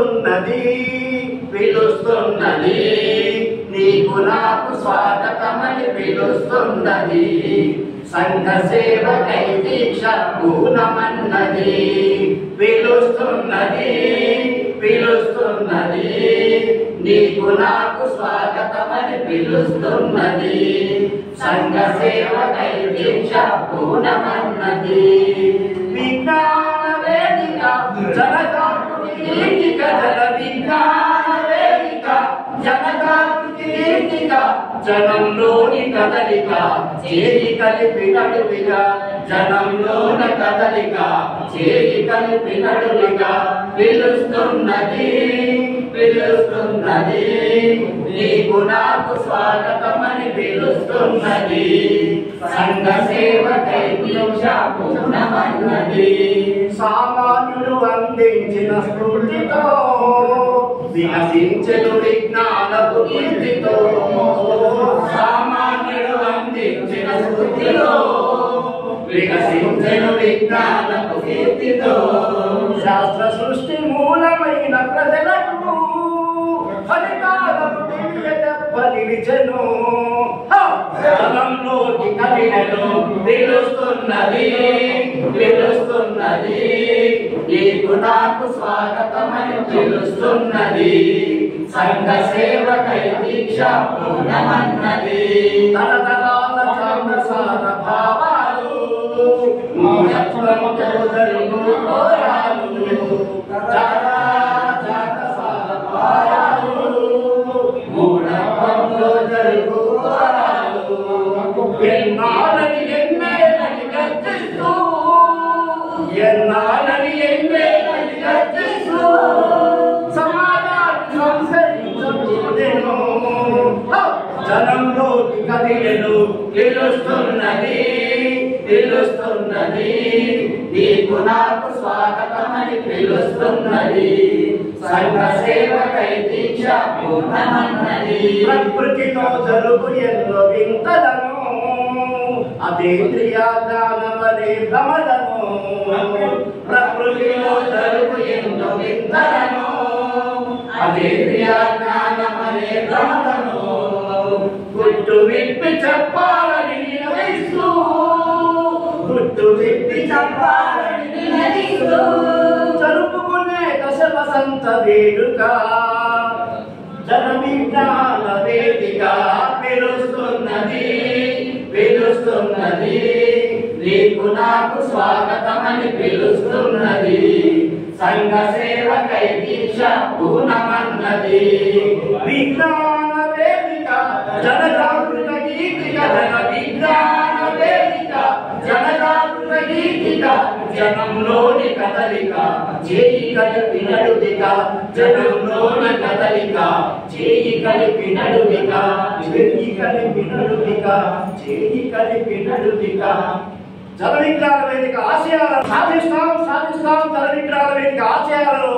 పిలుస్తున్నది పిలుస్తున్నది నీకు నాకు స్వాగతమని పిలుస్తున్నది సంఘ సేవకై దీక్ష పూనమన్నది పిలుస్తున్నది పిలుస్తున్నది నీకు నాకు స్వాగతమని పిలుస్తున్నది సంఘ సేవకై దీక్ష పూనమన్నది విజ్ఞాన వేదిక జనకాకృతి దీపిక జన విజ్ఞాన వేదిక జనకాకృతి దీపిక జనంలోని కదలిక చేయి కలిపి నడువిగా జనంలోన కదలిక చేయి కలిపి నడువిగా పిలుస్తున్నది పిలుస్తున్నది నీకు నాకు స్వాగతమని పిలుస్తున్నది సంఘ సేవకై దీక్ష పూనమన్నది సామాన్యుడు అందించిన స్ఫూర్తితో వికసించెను విజ్ఞానపు కీర్తితో సామాన్యుడు అందించిన స్ఫూర్తితో వికసించెను విజ్ఞానపు కీర్తితో శాస్త్ర సృష్టి మూలమైన ప్రజలకు ఫలితాలను తెలియజెప్పనిలిచెను జనంలోకి కదిలెను పిలుస్తున్నది పిలుస్తున్నది నీకు నాకు స్వాగతమని పిలుస్తున్నది సంఘ సేవకై దీక్ష పూనమన్నది తరతరాల చాంద్రసార భావాలు మూఢత్వంతో జరుగు కోరాలు చాంద్రసార భావాలు మూఢత్వంతో జరుగు కోరాలు ఎన్నాళ్ళని ఎన్నేళ్ళని గర్జిస్తూ ఎన్నాళ్ళని ఎన్నేళ్ళని గర్జిస్తూ సమాజాన్ని సంస్కరించబోదెను జనంలోకి కదిలెను పిలుస్తున్నది పిలుస్తున్నది నీకు నాకు స్వాగతమని పిలుస్తున్నది సంఘ సేవకై దీక్ష పూనమన్నది ప్రకృతిలో జరుగు ఎన్నో వింతలను అతీంద్రియ జ్ఞానమనే భ్రమలను ప్రకృతిలో జరుగు ఎన్నో వింతలను అతీంద్రియ జ్ఞానమనే భ్రమలను గుట్టు విప్పి చెప్పాలని నిలదీస్తూ గుట్టు విప్పి చెప్పాలని నిలదీస్తూ జరుపుకునే దశ వసంత వేడుక జన విజ్ఞాన వేదిక పిలుస్తున్నది పిలుస్తున్నది నీకు నాకు స్వాగతమని పిలుస్తున్నది సంఘ సేవకై దీక్ష పూనమన్నది విజ్ఞాన వేదిక జనజాగృత గీతిక జన విజ్ఞాన వేదిక జనజాగృత గీతిక జనంలోని కదలిక చేయి కలిపి నడువిక జనంలోని కదలిక చేయి కలిపి నడువిక చేయి కలిపి నడువిక చేయి కలిపి నడువిక జల విగ్రహాల వేదిక ఆశయాలు సాధిస్తాం సాధిస్తాం జల విగ్రహాల వేదిక ఆశయాలు